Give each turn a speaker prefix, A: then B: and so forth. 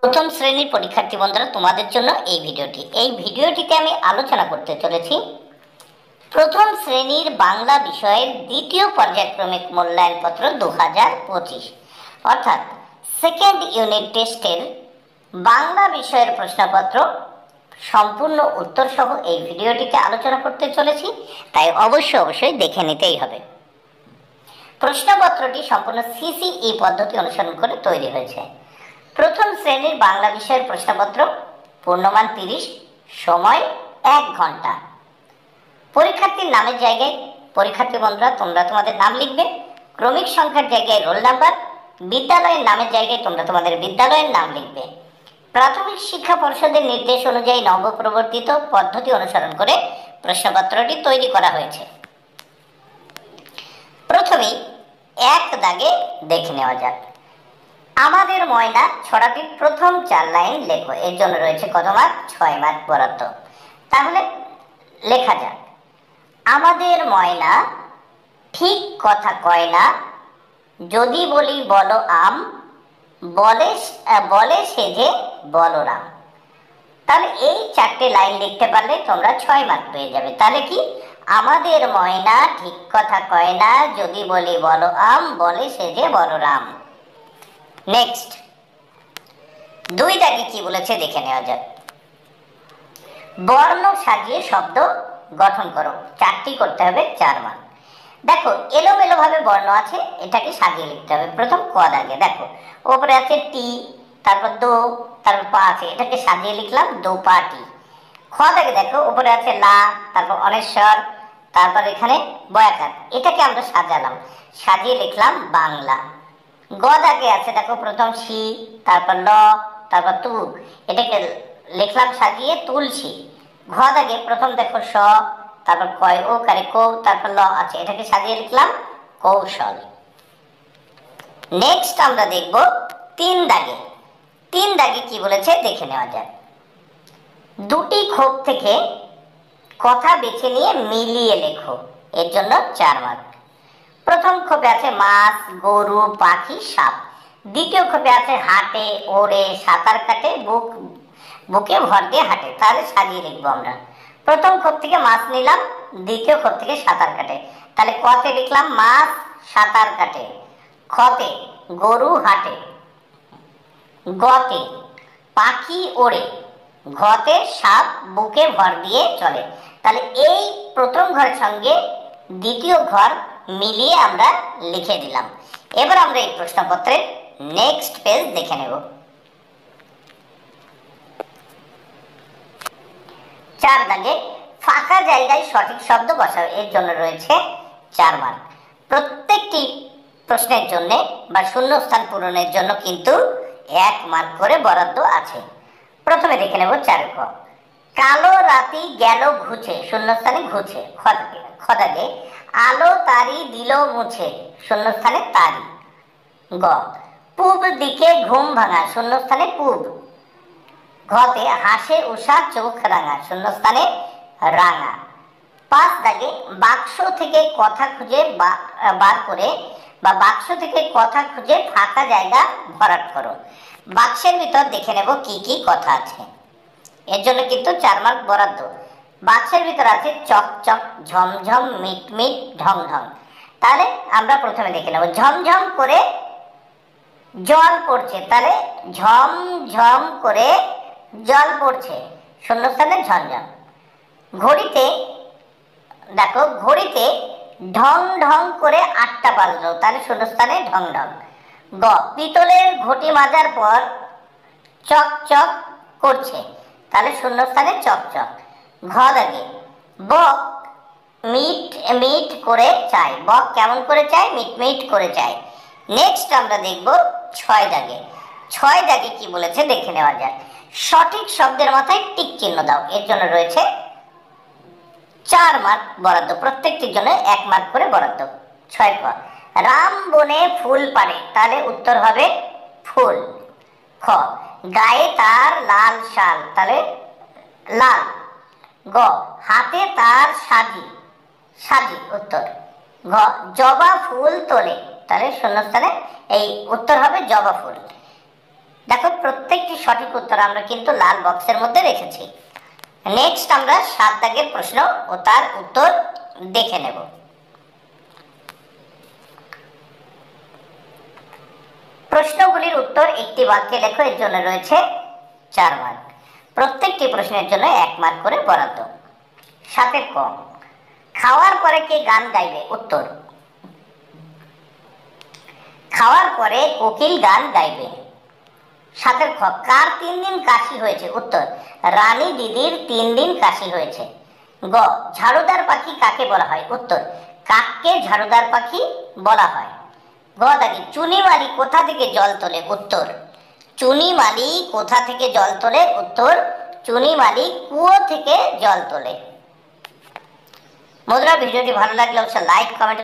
A: প্রথম শ্রেণীর পরীক্ষার্থী বন্ধুরা, তোমাদের জন্য এই ভিডিওটিতে আমি আলোচনা করতে চলেছি প্রথম শ্রেণীর বাংলা বিষয়ের দ্বিতীয় পর্যায়ক্রমিক মূল্যায়নপত্র 2025 অর্থাৎ সেকেন্ড ইউনিট টেস্টের বাংলা বিষয়ের প্রশ্নপত্র সম্পূর্ণ উত্তর সহ এই ভিডিওটিতে আলোচনা করতে চলেছি, তাই অবশ্যই দেখে নিতেই হবে। প্রশ্নপত্রটি সম্পূর্ণ সিসিই পদ্ধতি অনুসরণ করে তৈরি হয়েছে। প্রথম শ্রেণীর বাংলা বিষয়ের প্রশ্নপত্র, পূর্ণমান 30, সময় 1 ঘন্টা। পরীক্ষার্থীর নামের জায়গায় পরীক্ষার্থী বন্ধুরা তোমরা তোমাদের নাম লিখবে, ক্রমিক সংখ্যার জায়গায় রোল নাম্বার, বিদ্যালয়ের নামের জায়গায় তোমরা তোমাদের বিদ্যালয়ের নাম লিখবে। প্রাথমিক শিক্ষা পর্ষদের নির্দেশ অনুযায়ী নবপ্রবর্তিত পদ্ধতি অনুসরণ করে প্রশ্নপত্রটি তৈরি করা হয়েছে। প্রথমেই এক দাগে দেখে নেওয়া যাক। আমাদের ময়না ছড়াটির প্রথম 4 লাইন লেখো। এর জন্য রয়েছে কত মার্ক? 6 মার্ক বরাদ্দ। তাহলে লেখা যাক, আমাদের ময়না ঠিক কথা কয় না, যদি বলি বলো আম, বলে সেজে বলরাম। তাহলে এই 4টে লাইন লিখতে পারলে তোমরা 6 মার্ক পেয়ে যাবে। তাহলে কি, আমাদের ময়না ঠিক কথা কয় না, যদি বলি বলো আম, বলে সেজে বলরাম। নেক্সট 2 দাগে কি বলেছে দেখে নেওয়া যাক। বর্ণ সাজিয়ে শব্দ গঠন করো। 4টি করতে হবে, 4 মার্ক। দেখো এলোমেলো ভাবে বর্ণ আছে, এটাকে সাজিয়ে লিখতে হবে। প্রথম ক দাগে দেখো উপরে আছে টি, তারপর দো, তারপর পা আছে, এটাকে সাজিয়ে লিখলাম দো পা টি। খ দাগে দেখো উপরে আছে লা, তারপর অনেশ্বর, তারপর এখানে বয়াকার, এটাকে আমরা সাজিয়ে লিখলাম বাংলা। গ দাগে আছে দেখো প্রথম সি, তারপর ল, তারপর তু, এটাকে লিখলাম সাজিয়ে তুলসী। ঘ দাগে প্রথম দেখো স, তারপর কয় ও কারে কৌ, তারপর ল আছে, এটাকে সাজিয়ে লিখলাম কৌশল। নেক্সট আমরা দেখব 3 দাগে। 3 দাগে কি বলেছে দেখে নেওয়া যাক। 2টি খোপ থেকে কথা বেছে নিয়ে মিলিয়ে লেখো। এর জন্য 4 মার্ক। প্রথম খোপে আছে মাছ, গরু, পাখি, সাপ। দ্বিতীয় খোপে আছে হাটে, ওড়ে, সাঁতার কাটে, বুকে ভর দিয়ে হাঁটে। তাহলে সাজিয়ে লিখবো আমরা। প্রথম খোপ থেকে মাছ নিলাম, দ্বিতীয় খোপ থেকে সাঁতার কাটে। তাহলে কতে লিখলাম মাছ সাঁতার কাটে, খতে গরু হাঁটে, গতে পাখি ওড়ে, ঘতে সাপ বুকে ভর দিয়ে চলে। তাহলে এই প্রথম ঘরের সঙ্গে দ্বিতীয় ঘর মিলিয়ে আমরা লিখে দিলাম। এবার আমরা এই প্রশ্নপত্রের নেক্সট পেজ দেখে নেব। 4 দাগে ফাঁকা জায়গায় সঠিক শব্দ বসাও। এর জন্য রয়েছে 4 মার্ক। প্রত্যেকটি প্রশ্নের জন্য বা শূন্যস্থান পূরণের জন্য কিন্তু 1 মার্ক করে বরাদ্দ আছে। প্রথমে দেখে নেব 4 ক। কালো রাতি গেল ঘুচে, শূন্যস্থানে ঘুচে। খ দাগে আলো তারি দিল মুছে, শূন্যস্থানে তারি। গ পূব দিকে ঘুম ভাঙা, শূন্যস্থানে পূব। ঘতে হাসে উষা চোখ রাঙা, শূন্যস্থানে রাঙা। 5 দাগে বাক্স থেকে কথা খুঁজে বার করে বা বাক্স থেকে কথা খুঁজে ফাঁকা জায়গা ভরাট করো। বাক্সের ভিতর দেখে নেব কি কি কথা আছে। এর জন্য কিন্তু 4 মার্ক বরাদ্দ। বাক্সের ভিতর আছে চকচক, ঝমঝম, মিটমিট, ঢং ঢং। তাহলে আমরা প্রথমে দেখে নেব ঝমঝম করে জল পড়ছে। তাহলে ঝমঝম করে জল পড়ছে, শূন্যস্থানে ঝমঝম। ঘড়িতে দেখো ঘড়িতে ঢং ঢং করে 8টা বাজলো, তাহলে শূন্যস্থানে ঢং ঢং। গ পিতলের ঘটি মাজার পর চকচক করছে, তাহলে শূন্যস্থানে চকচক। ঘ দাগে বক মিট মিট করে চায়, বক কেমন করে চায়? মিট মিট করে চায়। নেক্সট আমরা দেখব 6 দাগে। 6 দাগে কি বলেছে দেখে নেওয়া যাক। সঠিক শব্দের মাথায় টিক চিহ্ন দাও। এর জন্য রয়েছে 4 মার্ক বরাদ্দ, প্রত্যেকটির জন্য 1 মার্ক করে বরাদ্দ। 6 ক রাম বনে ফুল পাড়ে, তাহলে উত্তর হবে ফুল। খ গায়ে তার লাল শাল, তাহলে লাল। গ হাতে তার সাজি, উত্তর। ঘ জবা ফুল তোলে, তাহলে শূন্যস্থানে এই উত্তর হবে জবা ফুল। দেখো প্রত্যেকটি সঠিক উত্তর আমরা কিন্তু লাল বক্সের মধ্যে রেখেছি। নেক্সট আমরা 7 দাগের প্রশ্ন ও তার উত্তর দেখে নেব। প্রশ্নগুলির উত্তর একটি বাক্যে লেখো, এর জন্য রয়েছে 4 মার্ক। প্রত্যেকটি প্রশ্নের জন্য 1 মার্ক করে বরাদ্দ। 7 ক, খাওয়ার পরে কে গান গাইবে? উত্তর, খাওয়ার পরে কোকিল গান গাইবে। 7 খ, কার 3 দিন কাশি হয়েছে? উত্তর, রানী দিদির 3 দিন কাশি হয়েছে। গ, ঝাড়ুদার পাখি কাকে বলা হয়? উত্তর, কাককে ঝাড়ুদার পাখি বলা হয়। গ দাগে, চুনি মালি কোথা থেকে জল তোলে? উত্তর, চুনি মালি কোথা থেকে জল তোলে? উত্তর, চুনি মালি কুয়ো থেকে জল তোলে। বন্ধুরা, ভিডিওটি ভালো লাগলে অবশ্যই লাইক, কমেন্ট